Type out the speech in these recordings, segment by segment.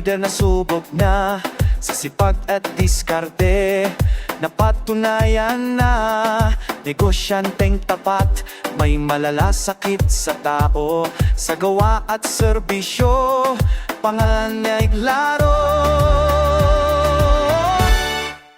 leader na subok na sa sipag at diskarte. Napatunayan na negosyanteng tapat, may malalasakit sa tao, sa gawa at serbisyo, pangalan niya'y klaro.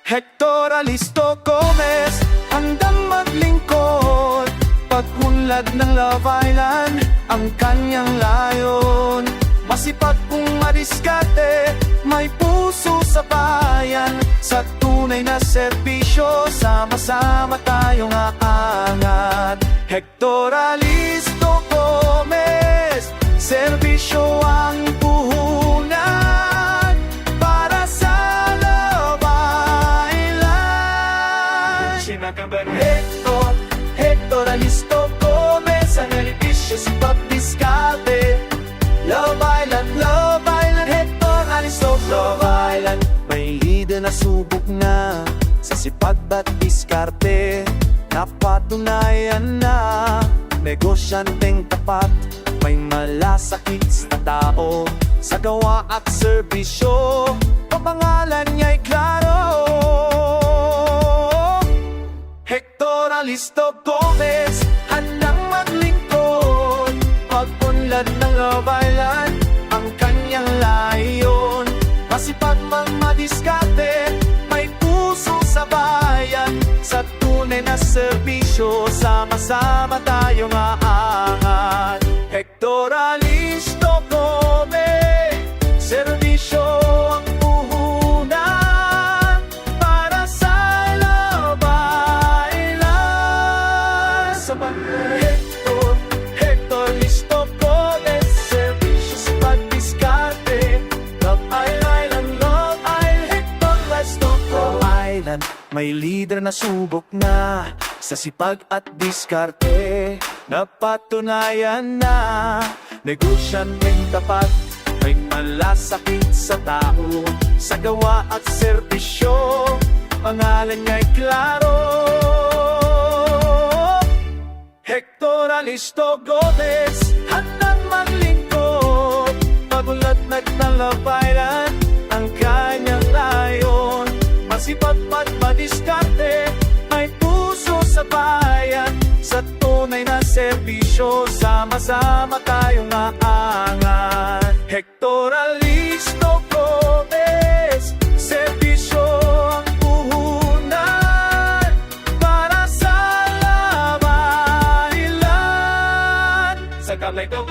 Hector Alisto Gomez, handang maglingkod, pag-unlad ng Love Island, ang kanyang layon. Masipag kung madiskarte, may puso sa bayan, sa tunay na serbisyo, sama-sama tayong aangat. Hector Alisto Gomez, serbisyo ang puhunan para sa Love Island. Sinakaban Hector Alisto Gomez, ang serbisyo si pagdiskarte. Love Island, Hector Alisto, Love Island. May leader na subok na sa sipag at diskarte. Napatunayan na negosyanteng tapat, may malasakit sa tao, sa gawa at serbisyo, papangalan niya'y klaro. Hector Alisto Gomez, handang maglingkod, pag-unlad ng Love Island, ang kanyang layon. Masipag mang madiskarte, may puso sa bayan, sa tunay na serbisyo, sama-sama tayong aangat. Hector Alisto Gomez, serbisyo ang puhunan para sa Love Island. Sa Hector Alisto Gomez, serbisyo sa pagdiskarte. Love Island, Hector Alisto Gomez. May leader na subok na sa sipag at diskarte. Napatunayan na negosyanteng tapat, may malasakit sa tao, sa gawa at serbisyo, pangalan niya'y klaro. Hector Alisto Gomez, handang maglingkod, pag-unlad ng Love Island, ang kanyang layon. Masipag at madiskarte, may puso sa bayan, sa tunay na serbisyo, sama-sama tayong aangat. Hector Alisto Gomez, serbisyo ang puhunan para sa Love Island. Sa kamay ko